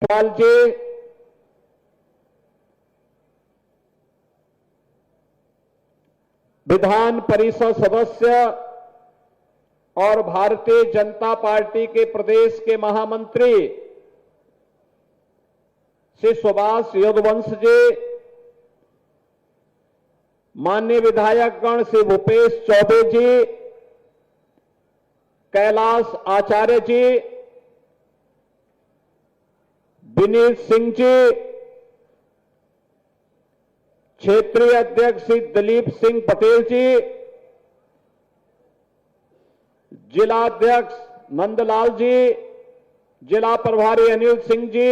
पाल जी, विधान परिषद सदस्य और भारतीय जनता पार्टी के प्रदेश के महामंत्री श्री सुभाष यदुवंश जी, माननीय विधायकगण श्री भूपेश चौबे जी, कैलाश आचार्य जी, विनीत सिंह जी, क्षेत्रीय अध्यक्ष श्री दिलीप सिंह पटेल जी, जिला अध्यक्ष नंदलाल जी, जिला प्रभारी अनिल सिंह जी,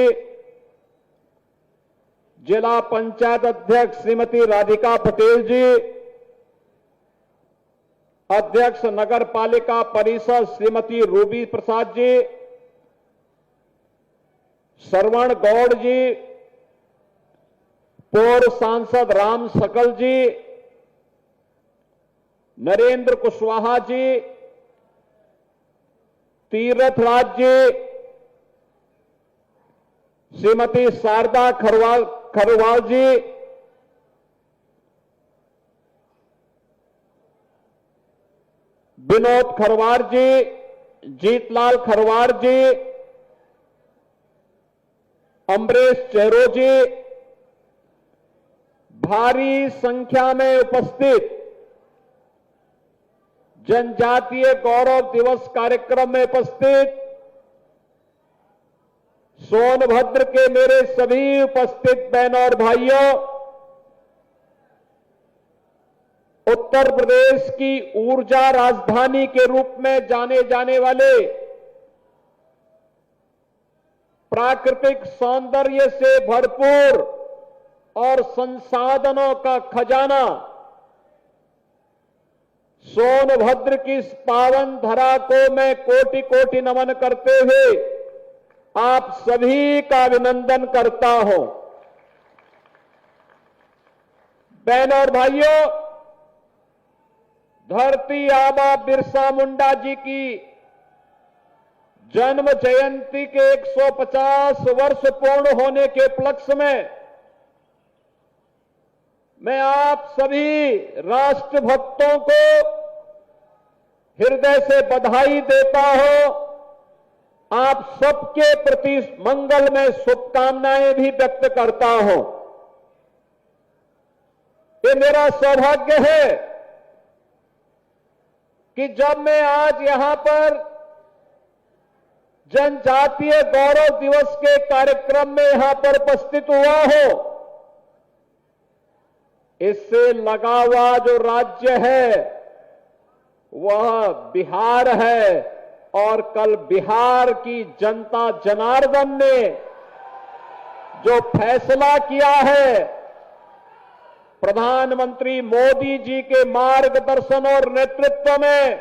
जिला पंचायत अध्यक्ष श्रीमती राधिका पटेल जी, अध्यक्ष नगर पालिका परिषद श्रीमती रूबी प्रसाद जी, श्रवण गौड़ जी, पूर्व सांसद राम सकल जी, नरेंद्र कुशवाहा जी, तीर्थराज जी, श्रीमती शारदा खरवाल जी, विनोद खरवार जी, जीतलाल खरवार जी, अमरीश चेरो जी, भारी संख्या में उपस्थित जनजातीय गौरव दिवस कार्यक्रम में उपस्थित सोनभद्र के मेरे सभी उपस्थित बहनों और भाइयों, उत्तर प्रदेश की ऊर्जा राजधानी के रूप में जाने जाने वाले, प्राकृतिक सौंदर्य से भरपूर और संसाधनों का खजाना सोनभद्र की इस पावन धरा को मैं कोटि कोटि नमन करते हुए आप सभी का अभिनंदन करता हूं। बहनों और भाइयों, धरती आबा बिरसा मुंडा जी की जन्म जयंती के 150 वर्ष पूर्ण होने के उपलक्ष्य में मैं आप सभी राष्ट्रभक्तों को हृदय से बधाई देता हूं। आप सबके प्रति मंगल में शुभकामनाएं भी व्यक्त करता हूं। ये मेरा सौभाग्य है कि जब मैं आज यहां पर जनजातीय गौरव दिवस के कार्यक्रम में यहां पर उपस्थित हुआ हूं, इससे लगा हुआ जो राज्य है वह बिहार है और कल बिहार की जनता जनार्दन ने जो फैसला किया है, प्रधानमंत्री मोदी जी के मार्गदर्शन और नेतृत्व में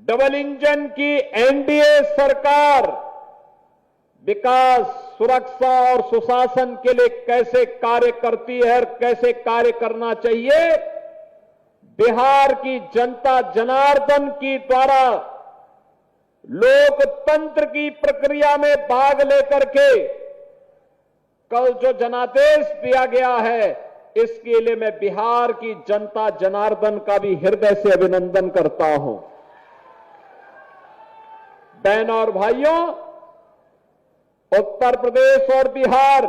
डबल इंजन की एनडीए सरकार विकास, सुरक्षा और सुशासन के लिए कैसे कार्य करती है और कैसे कार्य करना चाहिए, बिहार की जनता जनार्दन की द्वारा लोकतंत्र की प्रक्रिया में भाग लेकर के कल जो जनादेश दिया गया है, इसके लिए मैं बिहार की जनता जनार्दन का भी हृदय से अभिनंदन करता हूं। बहनों और भाइयों, उत्तर प्रदेश और बिहार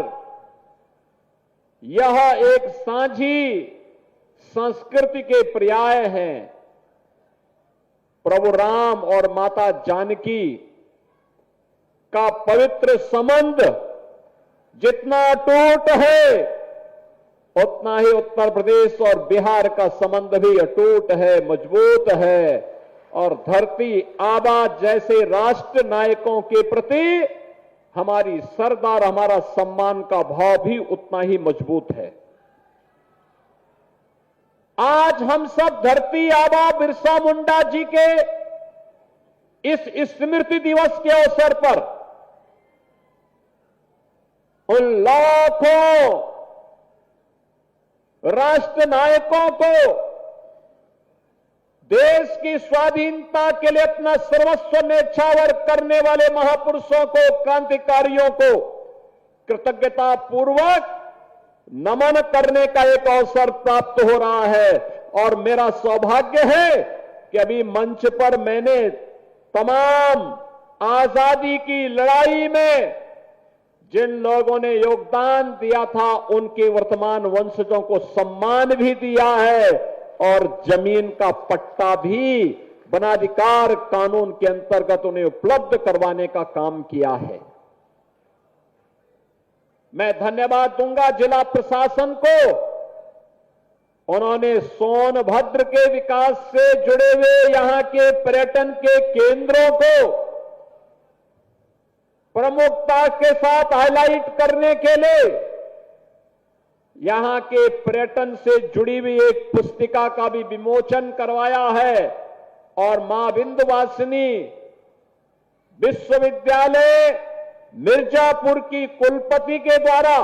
यह एक साझी संस्कृति के पर्याय हैं। प्रभु राम और माता जानकी का पवित्र संबंध जितना अटूट है, उतना ही उत्तर प्रदेश और बिहार का संबंध भी अटूट है, मजबूत है। और धरती आबा जैसे राष्ट्र नायकों के प्रति हमारी श्रद्धा और हमारा सम्मान का भाव भी उतना ही मजबूत है। आज हम सब धरती आबा बिरसा मुंडा जी के इस स्मृति दिवस के अवसर पर उन लाखों राष्ट्र नायकों को देश की स्वाधीनता के लिए अपना सर्वस्व न्यौछावर करने वाले महापुरुषों को, क्रांतिकारियों को कृतज्ञता पूर्वक नमन करने का एक अवसर प्राप्त हो रहा है। और मेरा सौभाग्य है कि अभी मंच पर मैंने तमाम आजादी की लड़ाई में जिन लोगों ने योगदान दिया था उनके वर्तमान वंशजों को सम्मान भी दिया है और जमीन का पट्टा भी वनाधिकार कानून के अंतर्गत उन्हें उपलब्ध करवाने का काम किया है। मैं धन्यवाद दूंगा जिला प्रशासन को। उन्होंने सोनभद्र के विकास से जुड़े हुए यहां के पर्यटन के केंद्रों को प्रमुखता के साथ हाईलाइट करने के लिए यहां के पर्यटन से जुड़ी हुई एक पुस्तिका का भी विमोचन करवाया है। और मां विंध्यवासिनी विश्वविद्यालय मिर्जापुर की कुलपति के द्वारा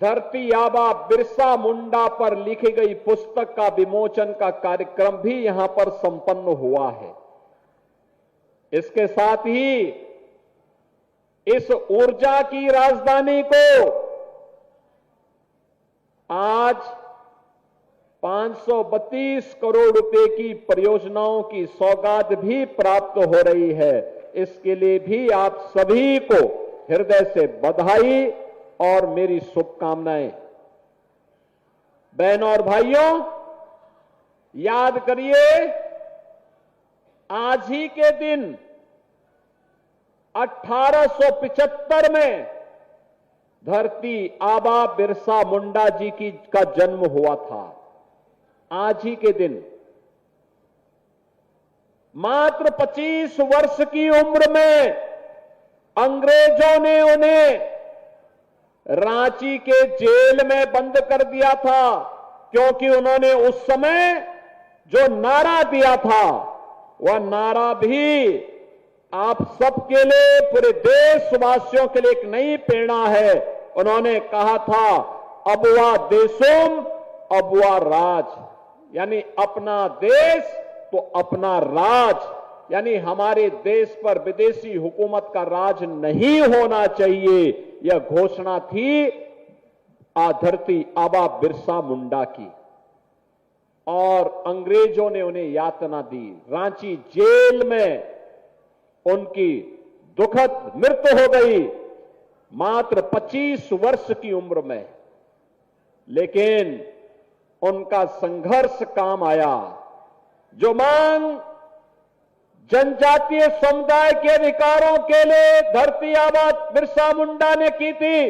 धरती आबा बिरसा मुंडा पर लिखी गई पुस्तक का विमोचन का कार्यक्रम भी यहां पर संपन्न हुआ है। इसके साथ ही इस ऊर्जा की राजधानी को आज 532 करोड़ रुपए की परियोजनाओं की सौगात भी प्राप्त हो रही है। इसके लिए भी आप सभी को हृदय से बधाई और मेरी शुभकामनाएं। बहनों और भाइयों, याद करिए आज ही के दिन 1875 में धरती आबा बिरसा मुंडा जी का जन्म हुआ था। आज ही के दिन मात्र 25 वर्ष की उम्र में अंग्रेजों ने उन्हें रांची के जेल में बंद कर दिया था, क्योंकि उन्होंने उस समय जो नारा दिया था वह नारा भी आप सबके लिए, पूरे देशवासियों के लिए एक नई प्रेरणा है। उन्होंने कहा था अबुआ देशुम अबुआ राज, यानी अपना देश तो अपना राज, यानी हमारे देश पर विदेशी हुकूमत का राज नहीं होना चाहिए। यह घोषणा थी धरती आबा बिरसा मुंडा की। और अंग्रेजों ने उन्हें यातना दी। रांची जेल में उनकी दुखद मृत्यु हो गई मात्र 25 वर्ष की उम्र में। लेकिन उनका संघर्ष काम आया। जो मांग जनजातीय समुदाय के अधिकारों के लिए धरती आबा बिरसा मुंडा ने की थी,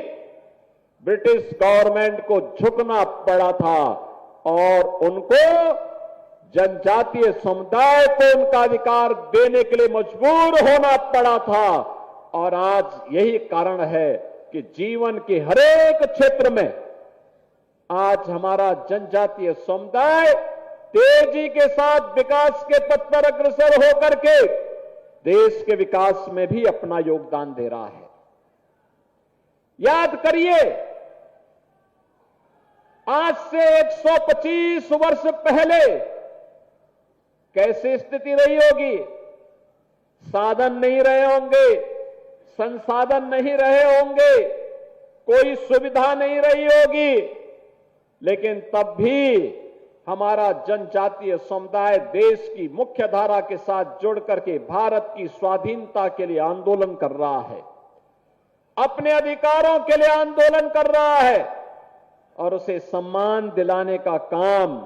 ब्रिटिश गवर्नमेंट को झुकना पड़ा था और उनको जनजातीय समुदाय को उनका अधिकार देने के लिए मजबूर होना पड़ा था। और आज यही कारण है कि जीवन के हरेक क्षेत्र में आज हमारा जनजातीय समुदाय तेजी के साथ विकास के पथ पर अग्रसर होकर के देश के विकास में भी अपना योगदान दे रहा है। याद करिए, आज से 125 वर्ष पहले कैसी स्थिति रही होगी। साधन नहीं रहे होंगे, संसाधन नहीं रहे होंगे, कोई सुविधा नहीं रही होगी, लेकिन तब भी हमारा जनजातीय समुदाय देश की मुख्य धारा के साथ जुड़ करके भारत की स्वाधीनता के लिए आंदोलन कर रहा है, अपने अधिकारों के लिए आंदोलन कर रहा है। और उसे सम्मान दिलाने का काम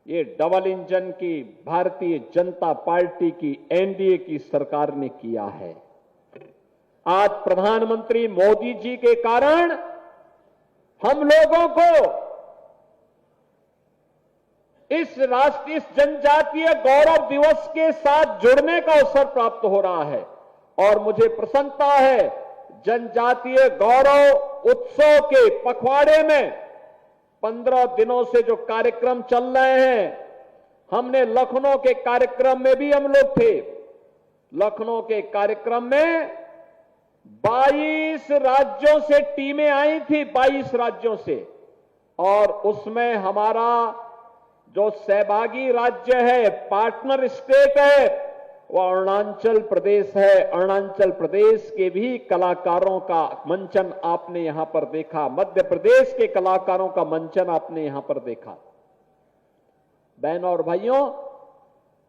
ये डबल इंजन की भारतीय जनता पार्टी की एनडीए की सरकार ने किया है। आज प्रधानमंत्री मोदी जी के कारण हम लोगों को इस जनजातीय गौरव दिवस के साथ जुड़ने का अवसर प्राप्त हो रहा है। और मुझे प्रसन्नता है, जनजातीय गौरव उत्सव के पखवाड़े में 15 दिनों से जो कार्यक्रम चल रहे हैं, हमने लखनऊ के कार्यक्रम में भी हम लोग थे। लखनऊ के कार्यक्रम में 22 राज्यों से टीमें आई थी, 22 राज्यों से, और उसमें हमारा जो सहभागी राज्य है, पार्टनर स्टेट है, वो अरुणाचल प्रदेश है। अरुणाचल प्रदेश के भी कलाकारों का मंचन आपने यहां पर देखा, मध्य प्रदेश के कलाकारों का मंचन आपने यहां पर देखा। बहनों और भाइयों,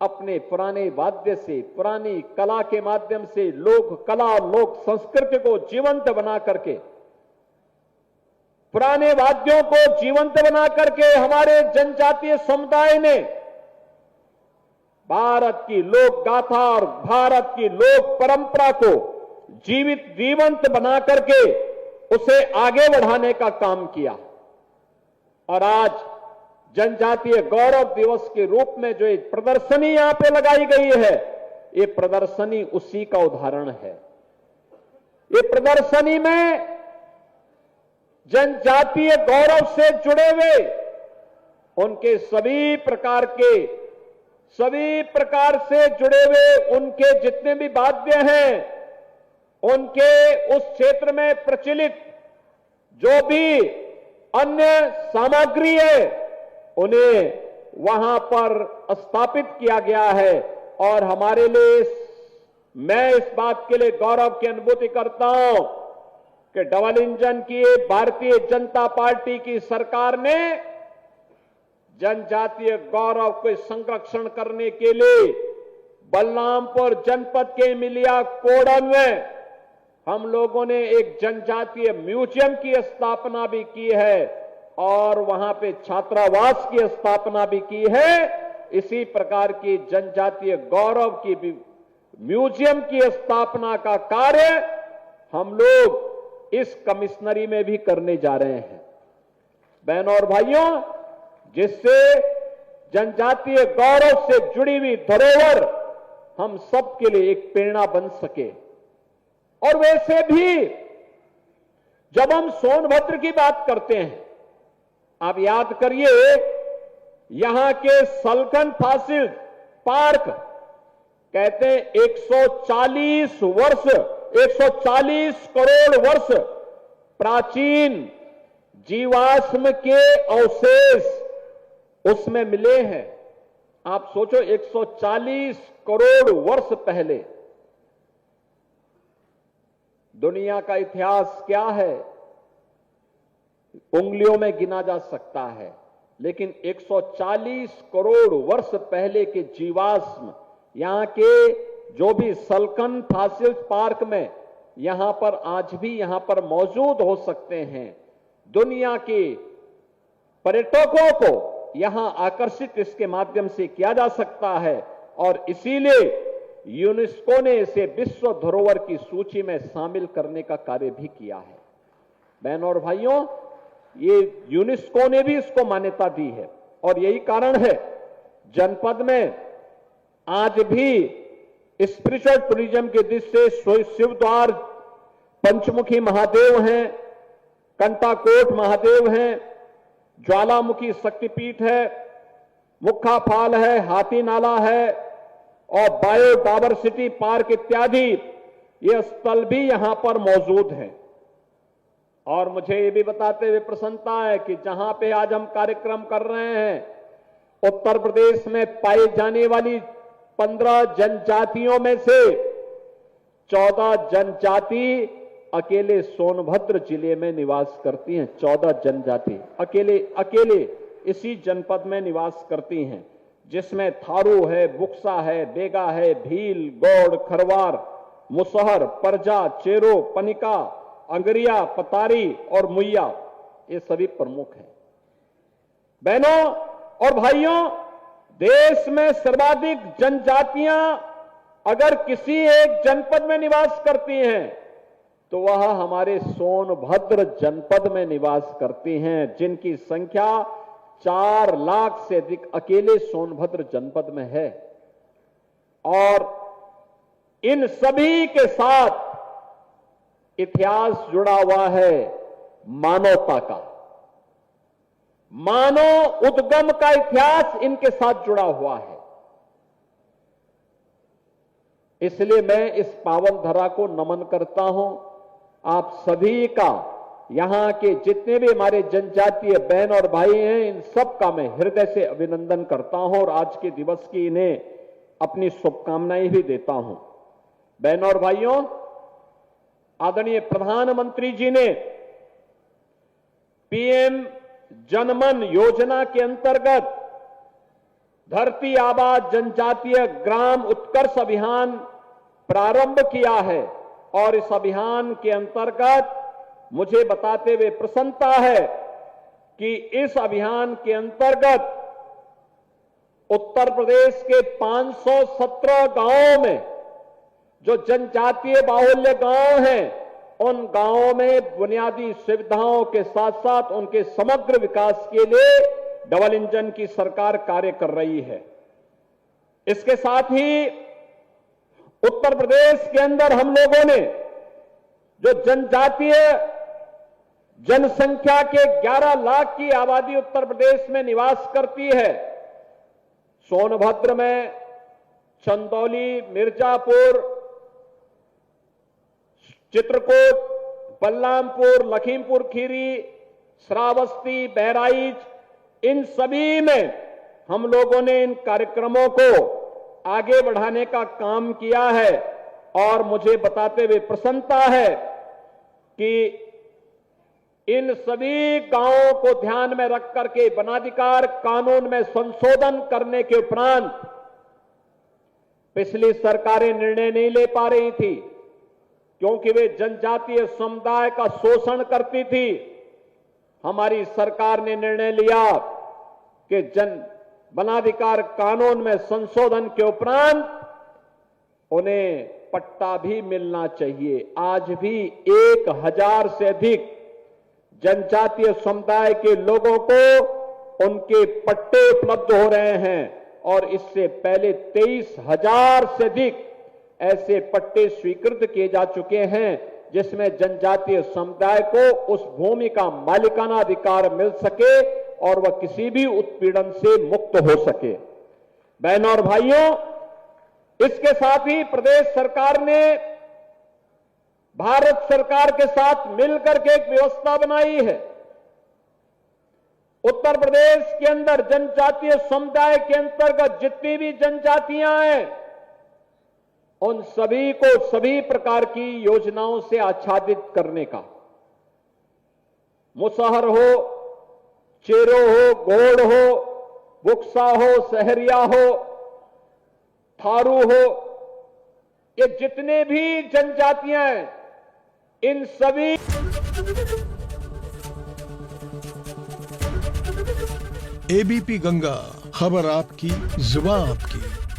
अपने पुराने वाद्य से, पुरानी कला के माध्यम से लोक कला, लोक संस्कृति को जीवंत बना करके, पुराने वाद्यों को जीवंत बना करके हमारे जनजातीय समुदाय ने भारत की लोक गाथा और भारत की लोक परंपरा को जीवंत बना करके उसे आगे बढ़ाने का काम किया। और आज जनजातीय गौरव दिवस के रूप में जो एक प्रदर्शनी यहां पे लगाई गई है, ये प्रदर्शनी उसी का उदाहरण है। ये प्रदर्शनी में जनजातीय गौरव से जुड़े हुए उनके सभी प्रकार से जुड़े हुए उनके जितने भी वाद्य हैं, उनके उस क्षेत्र में प्रचलित जो भी अन्य सामग्री है, उन्हें वहां पर स्थापित किया गया है। और हमारे लिए, मैं इस बात के लिए गौरव की अनुभूति करता हूं कि डबल इंजन की भारतीय जनता पार्टी की सरकार ने जनजातीय गौरव के संरक्षण करने के लिए बलरामपुर जनपद के मिलिया कोडन में हम लोगों ने एक जनजातीय म्यूजियम की स्थापना भी की है और वहां पे छात्रावास की स्थापना भी की है। इसी प्रकार की जनजातीय गौरव की भी म्यूजियम की स्थापना का कार्य हम लोग इस कमिश्नरी में भी करने जा रहे हैं। बहनों और भाइयों, जिससे जनजातीय गौरव से जुड़ी हुई धरोहर हम सब के लिए एक प्रेरणा बन सके। और वैसे भी जब हम सोनभद्र की बात करते हैं, आप याद करिए, यहां के सलखन फासिल पार्क कहते हैं 140 करोड़ वर्ष प्राचीन जीवाश्म के अवशेष उसमें मिले हैं। आप सोचो, 140 करोड़ वर्ष पहले। दुनिया का इतिहास क्या है, उंगलियों में गिना जा सकता है, लेकिन 140 करोड़ वर्ष पहले के जीवाश्म यहां के जो भी सलखन फासिल पार्क में यहां पर आज भी यहां पर मौजूद हो सकते हैं। दुनिया के पर्यटकों को यहां आकर्षित इसके माध्यम से किया जा सकता है और इसीलिए यूनेस्को ने इसे विश्व धरोहर की सूची में शामिल करने का कार्य भी किया है। बहनों और भाइयों, ये यूनेस्को ने भी इसको मान्यता दी है और यही कारण है जनपद में आज भी स्पिरिचुअल टूरिज्म के दृष्टि से शिवद्वार पंचमुखी महादेव हैं, कंटाकोट महादेव हैं, ज्वालामुखी शक्तिपीठ है, मुक्खा फाल है, हाथी नाला है और बायोडायवर्सिटी पार्क इत्यादि ये स्थल भी यहां पर मौजूद हैं। और मुझे ये भी बताते हुए प्रसन्नता है कि जहां पे आज हम कार्यक्रम कर रहे हैं, उत्तर प्रदेश में पाई जाने वाली 15 जनजातियों में से 14 जनजाति अकेले सोनभद्र जिले में निवास करती हैं। 14 जनजाति अकेले इसी जनपद में निवास करती हैं, जिसमें थारू है, बुक्सा है, बेगा है, भील, गौड़, खरवार, मुसहर, परजा, चेरो, पनिका, अंगरिया, पतारी और मुइया, ये सभी प्रमुख हैं। बहनों और भाइयों, देश में सर्वाधिक जनजातियां अगर किसी एक जनपद में निवास करती हैं तो वह हमारे सोनभद्र जनपद में निवास करती हैं, जिनकी संख्या 4 लाख से अधिक अकेले सोनभद्र जनपद में है। और इन सभी के साथ इतिहास जुड़ा हुआ है मानवता का, मानव उद्गम का इतिहास इनके साथ जुड़ा हुआ है। इसलिए मैं इस पावन धरा को नमन करता हूं। आप सभी का यहां के जितने भी हमारे जनजातीय बहन और भाई हैं, इन सब का मैं हृदय से अभिनंदन करता हूं और आज के दिवस की इन्हें अपनी शुभकामनाएं भी देता हूं। बहनों और भाइयों, आदरणीय प्रधानमंत्री जी ने पीएम जनमन योजना के अंतर्गत धरती आबा जनजातीय ग्राम उत्कर्ष अभियान प्रारंभ किया है और इस अभियान के अंतर्गत मुझे बताते हुए प्रसन्नता है कि इस अभियान के अंतर्गत उत्तर प्रदेश के 517 गांवों में जो जनजातीय बाहुल्य गांव हैं, उन गांवों में बुनियादी सुविधाओं के साथ साथ उनके समग्र विकास के लिए डबल इंजन की सरकार कार्य कर रही है। इसके साथ ही उत्तर प्रदेश के अंदर हम लोगों ने जो जनजातीय जनसंख्या के 11 लाख की आबादी उत्तर प्रदेश में निवास करती है, सोनभद्र में, चंदौली, मिर्जापुर, चित्रकूट, बलरामपुर, लखीमपुर खीरी, श्रावस्ती, बहराइच, इन सभी में हम लोगों ने इन कार्यक्रमों को आगे बढ़ाने का काम किया है और मुझे बताते हुए प्रसन्नता है कि इन सभी गांवों को ध्यान में रख करके वनाधिकार कानून में संशोधन करने के उपरांत पिछली सरकारें निर्णय नहीं ले पा रही थी क्योंकि वे जनजातीय समुदाय का शोषण करती थी। हमारी सरकार ने निर्णय लिया कि वनाधिकार कानून में संशोधन के उपरांत उन्हें पट्टा भी मिलना चाहिए। आज भी 1000 से अधिक जनजातीय समुदाय के लोगों को उनके पट्टे उपलब्ध हो रहे हैं और इससे पहले 23,000 से अधिक ऐसे पट्टे स्वीकृत किए जा चुके हैं जिसमें जनजातीय समुदाय को उस भूमि का मालिकाना अधिकार मिल सके और वह किसी भी उत्पीड़न से मुक्त हो सके। बहनों और भाइयों, इसके साथ ही प्रदेश सरकार ने भारत सरकार के साथ मिलकर के एक व्यवस्था बनाई है। उत्तर प्रदेश के अंदर जनजातीय समुदाय के अंतर्गत जितनी भी जनजातियां हैं, उन सभी को सभी प्रकार की योजनाओं से आच्छादित करने का, मुसहर हो, चेरो हो, गोड़ हो, बुक्सा हो, सहरिया हो, थारू हो, ये जितने भी जनजातियां हैं, इन सभी एबीपी गंगा, खबर आपकी, जुबान आपकी।